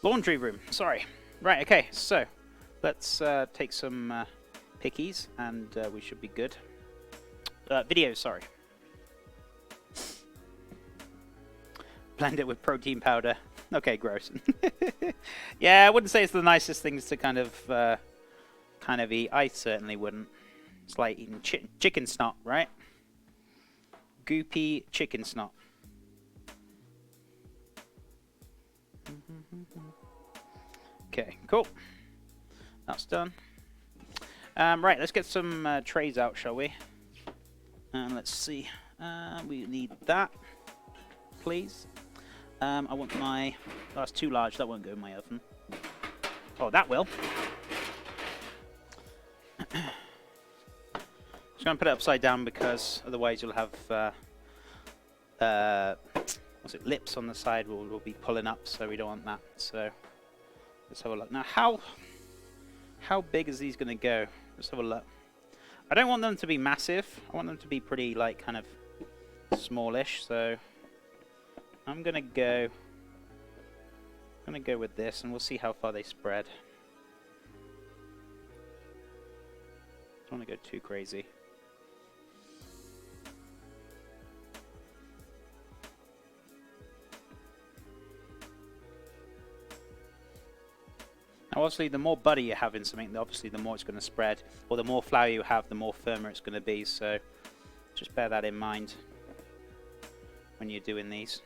Laundry room, sorry. Right, okay, so let's take some pickies and we should be good. Video, sorry. Blend it with protein powder. Okay, gross. Yeah, I wouldn't say it's the nicest things to kind of eat. I certainly wouldn't. It's like eating chicken snot, right? Goopy chicken snot. Okay, cool. That's done. Right, let's get some trays out, shall we? And let's see. We need that, please. I want my... Oh, that's too large. That won't go in my oven. Oh, that will. Just going to put it upside down because otherwise you'll have... what's it? Lips on the side will be pulling up, so we don't want that. So let's have a look. Now, how big is these going to go? Let's have a look. I don't want them to be massive. I want them to be pretty, like, kind of smallish. So I'm gonna go with this, and we'll see how far they spread. Don't want to go too crazy. Now, obviously, the more butter you have in something, obviously, the more it's going to spread. Or the more flour you have, the more firmer it's going to be. So just bear that in mind when you're doing these.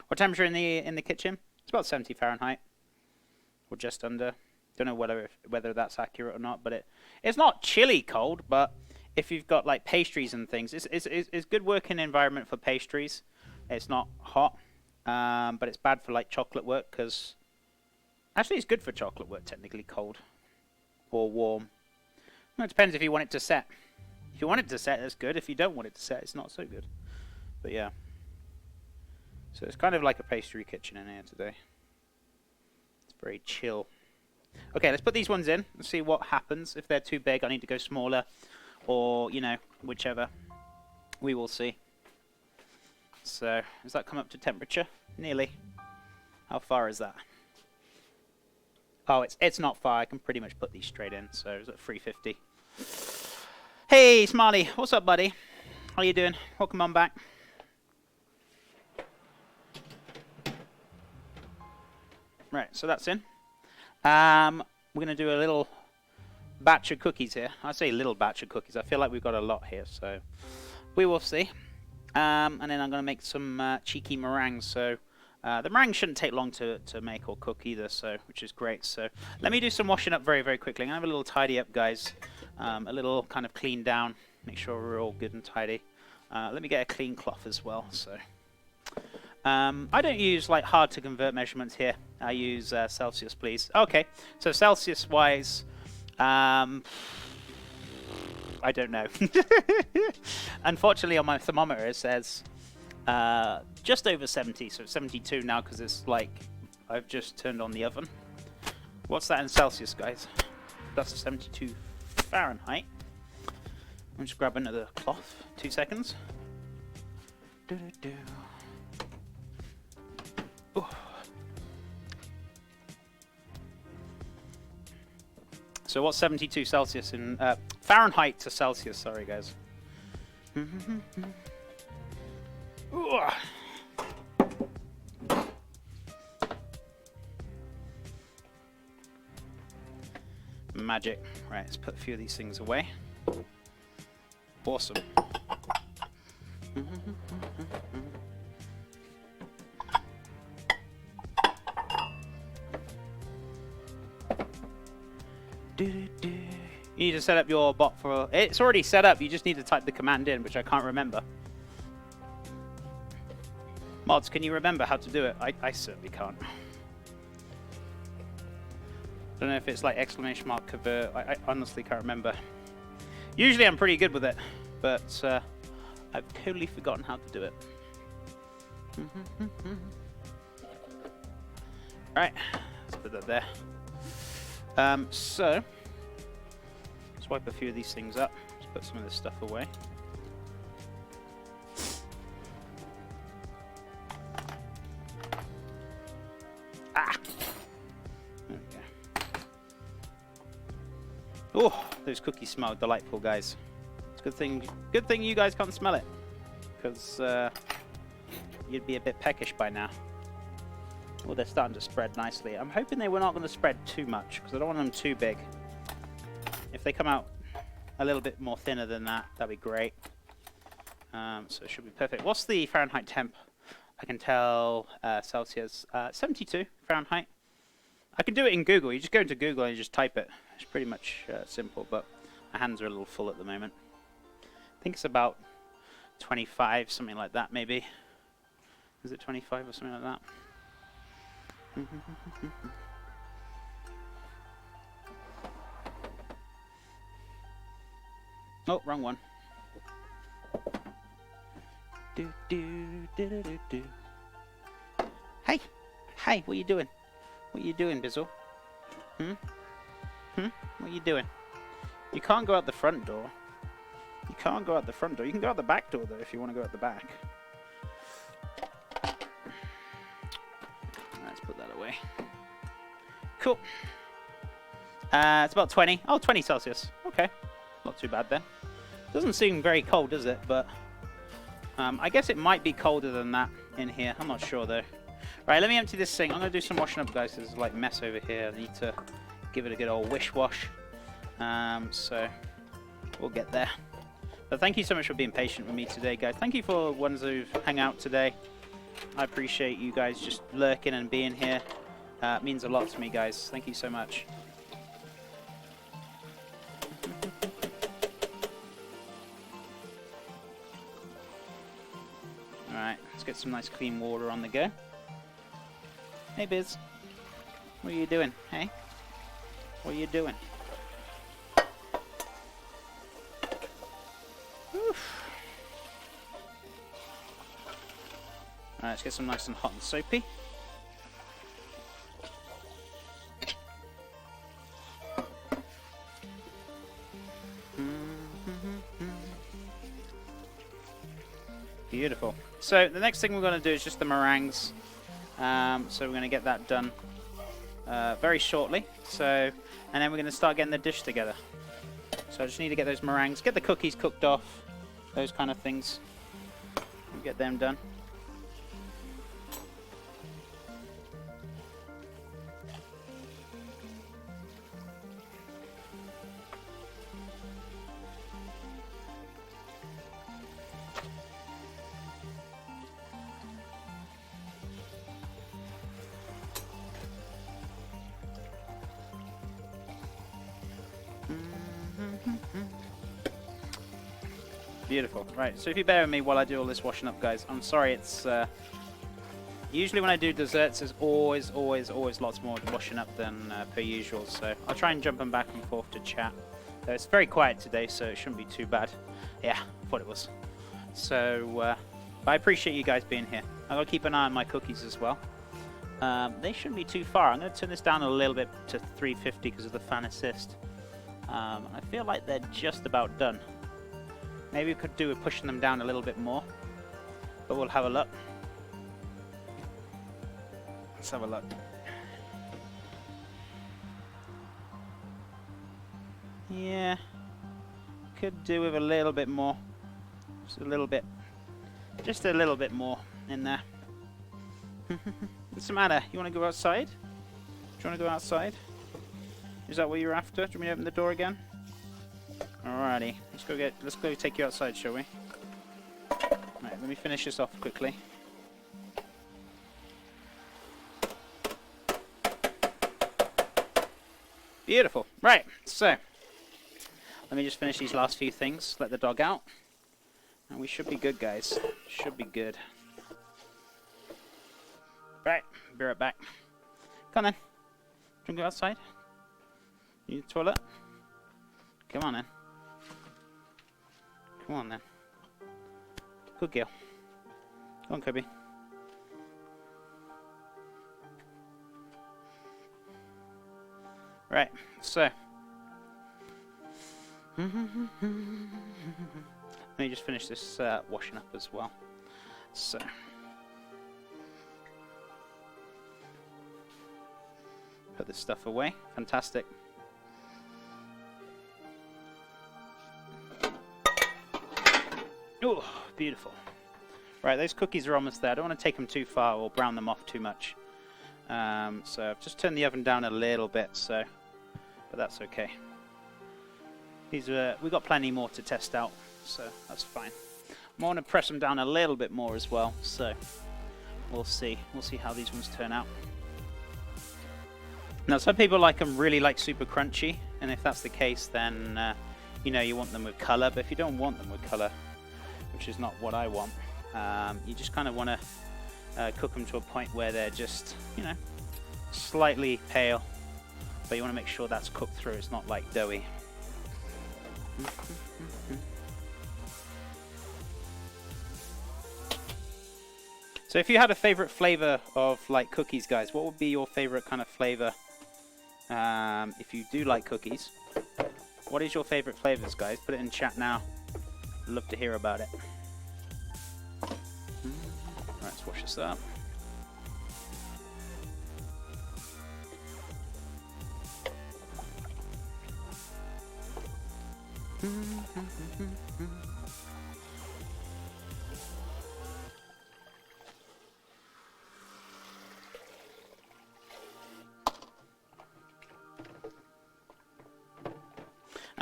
What temperature in the kitchen? It's about 70 Fahrenheit, or just under. Don't know whether that's accurate or not, but it's not chilly cold. But if you've got like pastries and things, it's good working environment for pastries. It's not hot, but it's bad for like chocolate work because actually it's good for chocolate work technically cold or warm. Well, it depends if you want it to set. If you want it to set, that's good. If you don't want it to set, it's not so good. But yeah. So it's kind of like a pastry kitchen in here today. It's very chill. Okay, let's put these ones in and see what happens. If they're too big, I need to go smaller. Or, you know, whichever. We will see. So, does that come up to temperature? Nearly. How far is that? Oh, it's not far. I can pretty much put these straight in. So, it's at 350. Hey, Smiley. What's up, buddy? How you doing? Welcome on back. Right, so that's in. We're going to do a little batch of cookies here. I say little batch of cookies. I feel like we've got a lot here, so we will see. And then I'm going to make some cheeky meringues. So the meringue shouldn't take long to make or cook either, so which is great. So let me do some washing up very, very quickly. I'm going to have a little tidy up, guys. A little kind of clean down. Make sure we're all good and tidy. Let me get a clean cloth as well. So. I don't use like hard to convert measurements here. I use Celsius, please. Okay, so Celsius wise, I don't know. Unfortunately, on my thermometer it says just over 70, so it's 72 now because it's like I've just turned on the oven. What's that in Celsius, guys? That's 72 Fahrenheit. I'll just grab another cloth. 2 seconds. Ooh. So what's 72 Celsius in Fahrenheit to Celsius? Sorry, guys. Magic. Right, let's put a few of these things away. Awesome. You need to set up your bot for... It's already set up, you just need to type the command in, which I can't remember. Mods, can you remember how to do it? I certainly can't. Don't know if it's like exclamation mark convert. I honestly can't remember. Usually I'm pretty good with it, but I've totally forgotten how to do it. Alright, let's put that there. So Swipe a few of these things up. Just put some of this stuff away. Ah! There we go. Oh, those cookies smell delightful, guys. It's a good thing you guys can't smell it, because you'd be a bit peckish by now. Well, they're starting to spread nicely. I'm hoping they were not going to spread too much, because I don't want them too big. If they come out a little bit more thinner than that, that'd be great. So it should be perfect. What's the Fahrenheit temp? I can tell Celsius. 72 Fahrenheit. I can do it in Google. You just go into Google and you just type it. It's pretty much simple, but my hands are a little full at the moment. I think it's about 25, something like that, maybe. Is it 25 or something like that? Oh, wrong one. Hey, hey, what are you doing? What are you doing, Bizzle? What are you doing? You can't go out the front door. You can't go out the front door. You can go out the back door, though, if you want to go out the back. Let's put that away. Cool. It's about 20. Oh, 20 Celsius. Okay. Not too bad, then. Doesn't seem very cold, does it? But I guess it might be colder than that in here. I'm not sure, though. Right, let me empty this sink. I'm going to do some washing up, guys. There's like mess over here. I need to give it a good old wish wash. So we'll get there. But thank you so much for being patient with me today, guys. Thank you for ones who've hung out today. I appreciate you guys just lurking and being here. It means a lot to me, guys. Thank you so much. Alright, let's get some nice clean water on the go. Hey, Biz. What are you doing? Hey? What are you doing? Oof. Alright, let's get some nice and hot and soapy. Beautiful. So the next thing we're going to do is just the meringues. So we're going to get that done very shortly. And then we're going to start getting the dish together. So I just need to get those meringues, get the cookies cooked off, those kind of things. We'll get them done. Beautiful. Right, so if you bear with me while I do all this washing up, guys, I'm sorry, it's usually when I do desserts there's always lots more washing up than per usual, so I'll try and jump them back and forth to chat. It's very quiet today, so it shouldn't be too bad. Yeah, I thought it was. So but I appreciate you guys being here. I've got to keep an eye on my cookies as well. They shouldn't be too far. I'm going to turn this down a little bit to 350 because of the fan assist. I feel like they're just about done. Maybe we could do with pushing them down a little bit more, but we'll have a look. Let's have a look. Yeah, could do with a little bit more. Just a little bit more in there. What's the matter? You want to go outside? Do you want to go outside? Is that what you're after? Do you want me to open the door again? Alrighty, let's go take you outside, shall we? Right, let me finish this off quickly. Beautiful. Right, so let me just finish these last few things, let the dog out, and we should be good, guys. Should be good. Right, be right back. Come on then. Do you want to go outside? You need the toilet? Come on then. Come on then. Good girl. Go on, Kobe. Right, so Let me just finish this washing up as well. So. Put this stuff away. Fantastic. Oh, beautiful. Right, those cookies are almost there. I don't want to take them too far or brown them off too much. So I've just turned the oven down a little bit, but that's okay. We've got plenty more to test out, so that's fine. I want to press them down a little bit more as well, so we'll see. We'll see how these ones turn out. Now, some people like them really super crunchy, and if that's the case, then you know, you want them with color. But if you don't want them with color, which is not what I want, you just kind of want to cook them to a point where they're just, you know, slightly pale, but you want to make sure that's cooked through. It's not like doughy. So if you had a favorite flavor of like cookies, guys, what would be your favorite kind of flavor? If you do like cookies, what is your favorite flavors, guys? Put it in chat now. I'd love to hear about it. Right, let's wash this up.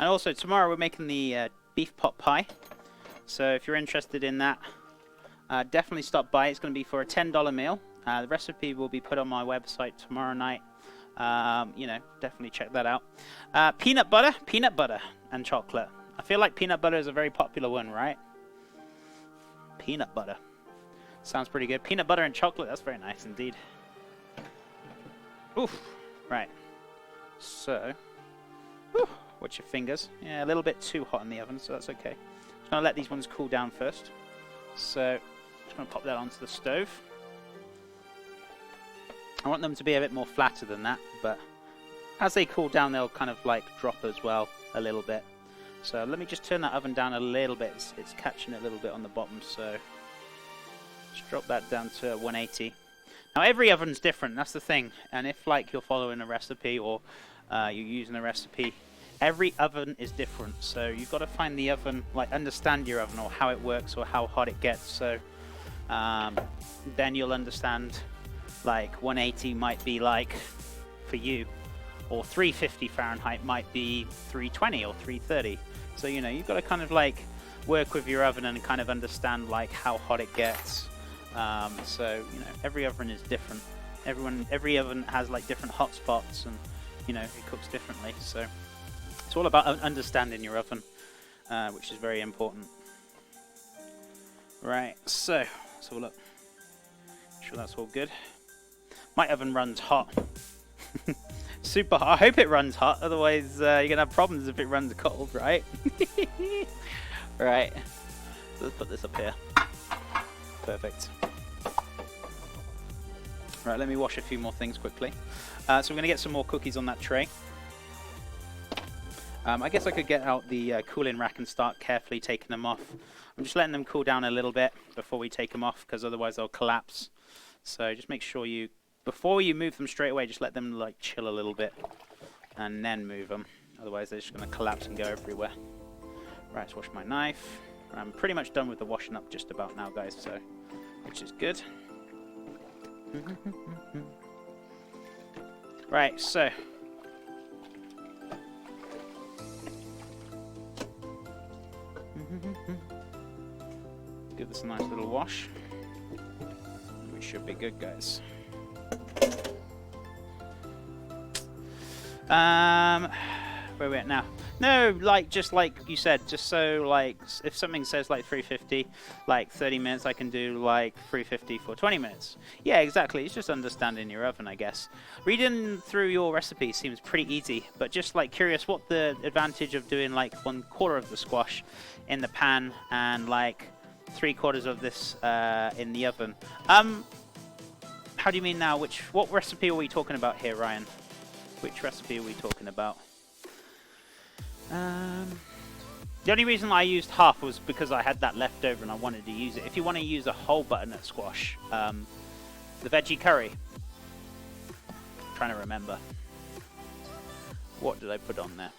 And also tomorrow we're making the beef pot pie. So if you're interested in that, definitely stop by. It's going to be for a $10 meal. The recipe will be put on my website tomorrow night. You know, definitely check that out. Peanut butter and chocolate. I feel like peanut butter is a very popular one, right? Peanut butter. Sounds pretty good. Peanut butter and chocolate, that's very nice indeed. Oof. Right. So, whew, watch your fingers. Yeah, a little bit too hot in the oven, so that's okay. Just going to let these ones cool down first. So, just going to pop that onto the stove. I want them to be a bit more flatter than that, but as they cool down, they'll kind of like drop as well a little bit. So let me just turn that oven down a little bit. It's catching it a little bit on the bottom, so just drop that down to 180. Now every oven's different, that's the thing. And if like you're following a recipe or you're using a recipe, every oven is different. So you've got to find the oven, like understand your oven or how it works or how hot it gets. So then you'll understand like 180 might be like for you, or 350 Fahrenheit might be 320 or 330. So, you know, you've got to kind of like work with your oven and kind of understand like how hot it gets. So, you know, every oven is different. Every oven has like different hot spots and, you know, it cooks differently. So it's all about understanding your oven, which is very important. Right, so let's have a look. Make sure that's all good. My oven runs hot. Super hot. I hope it runs hot, otherwise you're going to have problems if it runs cold, right? Right. Let's put this up here. Perfect. Right, let me wash a few more things quickly. So we're going to get some more cookies on that tray. I guess I could get out the cooling rack and start carefully taking them off. I'm just letting them cool down a little bit before we take them off, because otherwise they'll collapse. So just make sure you, before you move them straight away, just let them like chill a little bit and then move them. Otherwise they're just going to collapse and go everywhere. Right, let's wash my knife. I'm pretty much done with the washing up just about now, guys, so which is good. Right, so give this a nice little wash. We should be good, guys. Where are we at now? No, like, just like you said, just so, like, if something says, like, 350, like, 30 minutes, I can do, like, 350 for 20 minutes. Yeah, exactly. It's just understanding your oven, I guess. Reading through your recipe seems pretty easy, but just, like, curious what the advantage of doing, like, 1/4 of the squash in the pan and, like, 3/4 of this in the oven. How do you mean now? What recipe are we talking about here, Ryan? Which recipe are we talking about? The only reason I used half was because I had that left over and I wanted to use it. If you want to use a whole butternut squash, the veggie curry. I'm trying to remember. What did I put on there?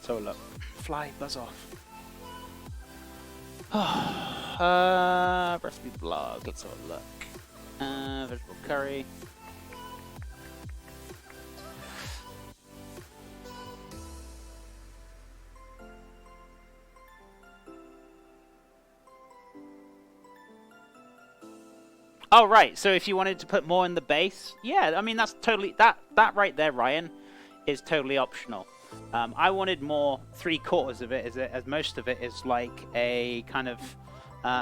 So look. Fly, buzz off. Recipe blog. Let's have a look. Vegetable curry. Oh, right. So if you wanted to put more in the base, yeah, I mean, that's totally... That right there, Ryan, is totally optional. I wanted more 3/4 of it, as most of it is like a kind of...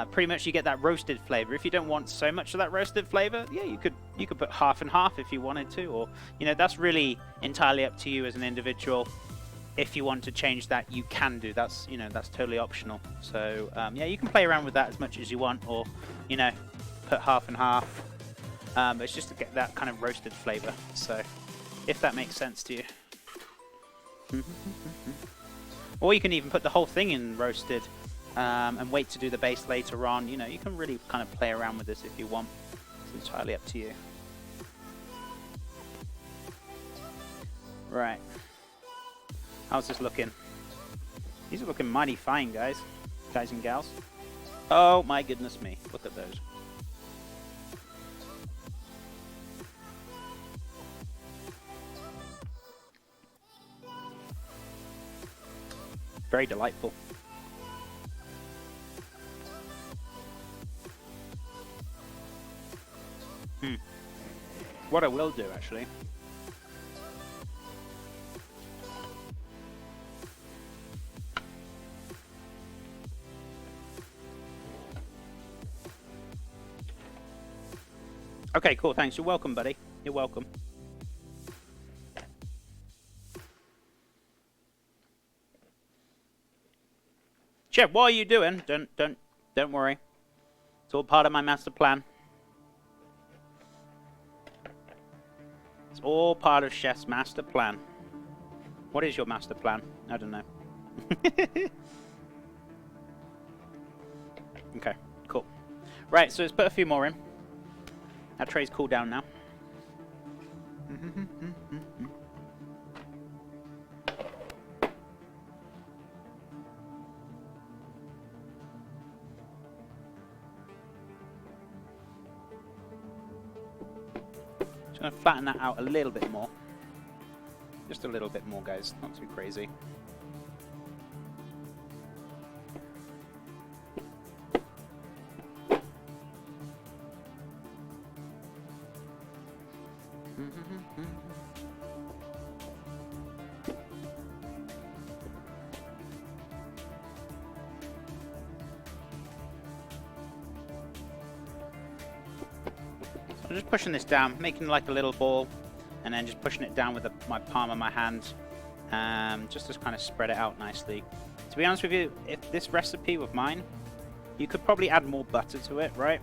pretty much you get that roasted flavor. If you don't want so much of that roasted flavor, yeah, you could put half and half if you wanted to. Or, you know, that's really entirely up to you as an individual. If you want to change that, you can do. That's, you know, that's totally optional. So, yeah, you can play around with that as much as you want. Or, you know... put half and half. It's just to get that kind of roasted flavor. So, if that makes sense to you. Or you can even put the whole thing in roasted and wait to do the base later on. You know, you can really kind of play around with this if you want. It's entirely up to you. Right. How's this looking? These are looking mighty fine, guys. Guys and gals. Oh my goodness me. Look at those. Very delightful. What I will do, actually... Okay, cool, thanks. You're welcome, buddy. You're welcome. Chef, what are you doing? Don't worry. It's all part of my master plan. It's all part of Chef's master plan. What is your master plan? I don't know. Okay, cool. Right, so let's put a few more in. That tray's cooled down now. Just going to flatten that out a little bit more. Just a little bit more, guys. Not too crazy. I'm just pushing this down, making like a little ball, and then just pushing it down with my palm of my hand, just to kind of spread it out nicely. To be honest with you, if this recipe with mine, you could probably add more butter to it, right?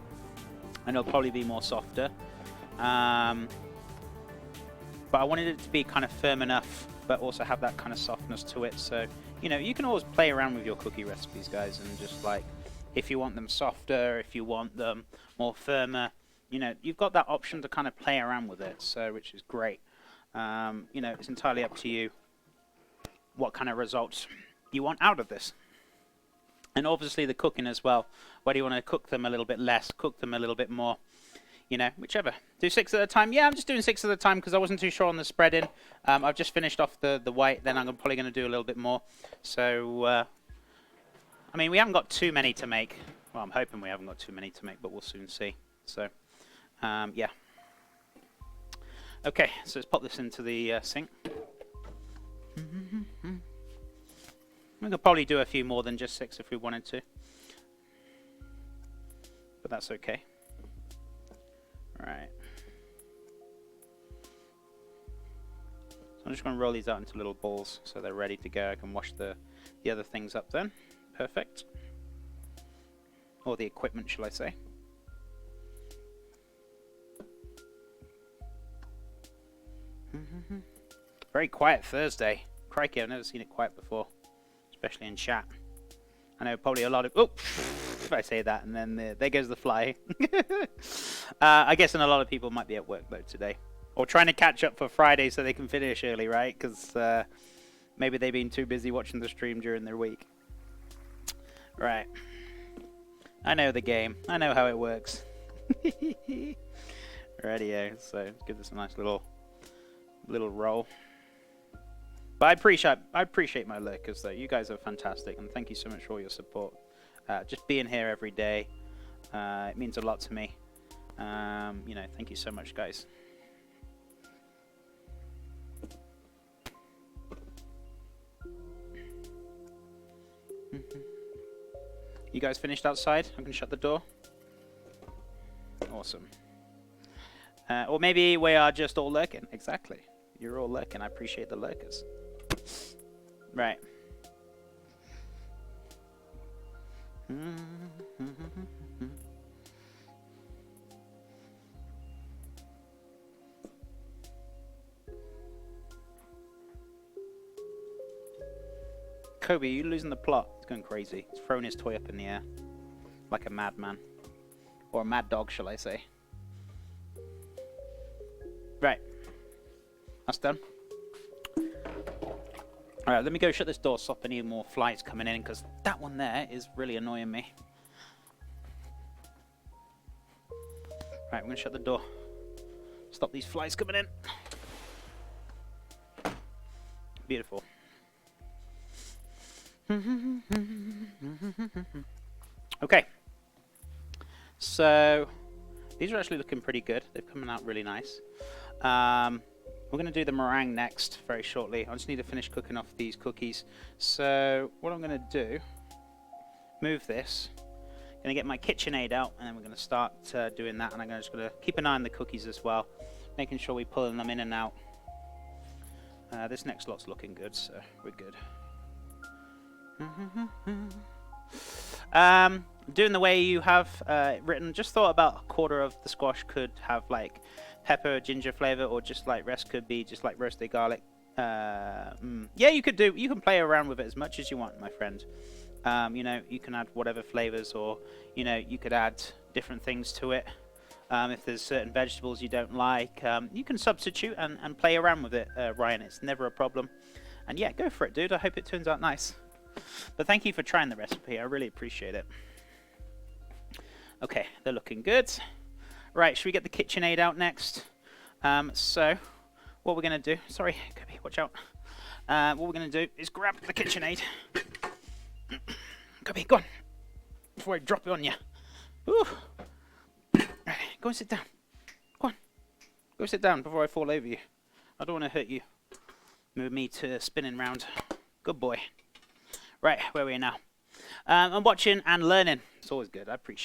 And it'll probably be more softer. But I wanted it to be kind of firm enough, but also have that kind of softness to it. So, you know, you can always play around with your cookie recipes, guys, and just like, if you want them softer, if you want them more firmer, you know, you've got that option to kind of play around with it, so which is great. You know, it's entirely up to you what kind of results you want out of this. And obviously the cooking as well. Whether you want to cook them a little bit less, cook them a little bit more, you know, whichever. Do 6 at a time? Yeah, I'm just doing 6 at a time because I wasn't too sure on the spreading. I've just finished off the white, then I'm probably going to do a little bit more. So, I mean, we haven't got too many to make. Well, I'm hoping we haven't got too many to make, but we'll soon see. So, yeah. Okay, so let's pop this into the sink. We could probably do a few more than just 6 if we wanted to. But that's okay. Right. So I'm just going to roll these out into little balls so they're ready to go. I can wash the other things up then. Perfect. Or the equipment, shall I say. Very quiet Thursday. Crikey, I've never seen it quiet before. especially in chat. I know probably a lot of... Oh, if I say that, and then there goes the fly. I guess a lot of people might be at work though today. Or trying to catch up for Friday so they can finish early, right? Because maybe they've been too busy watching the stream during their week. Right. I know the game. I know how it works. Radio. So let's give this a nice little roll. But I appreciate my lurkers though. You guys are fantastic, and thank you so much for all your support. Just being here every day, it means a lot to me. You know, thank you so much, guys. You guys finished outside? I can shut the door. Awesome. Or maybe we are just all lurking. Exactly. You're all lurking. I appreciate the lurkers. Right. Kobe, you losing the plot. It's going crazy. He's throwing his toy up in the air. Like a madman. Or a mad dog, shall I say. Right. That's done. Alright, let me go shut this door, stop any more flies coming in, because that one there is really annoying me. Right, I'm going to shut the door. Stop these flies coming in. Beautiful. Okay. So, these are actually looking pretty good. They're coming out really nice. We're going to do the meringue next very shortly. I just need to finish cooking off these cookies. So what I'm going to do, move this. Going to get my KitchenAid out, and then we're going to start doing that. And I'm just going to keep an eye on the cookies as well, making sure we're pulling them in and out. This next lot's looking good, so we're good. Doing the way you have written, just thought about a quarter of the squash could have like pepper, ginger flavor, or just like rest could be just like roasted garlic. Yeah, you can play around with it as much as you want, my friend. You know, you can add whatever flavors, or you know, you could add different things to it. If there's certain vegetables you don't like, you can substitute and play around with it, Ryan. It's never a problem. And yeah, go for it, dude. I hope it turns out nice. But thank you for trying the recipe. I really appreciate it. Okay, they're looking good. Right, should we get the KitchenAid out next? So, what we're going to do... Sorry, Kobe, watch out. What we're going to do is grab the KitchenAid. Kobe, go on. Before I drop it on you. Ooh. Right, go and sit down. Go on. Go sit down before I fall over you. I don't want to hurt you. Move me to spinning round. Good boy. Right, where are we now? I'm watching and learning. It's always good. I appreciate it.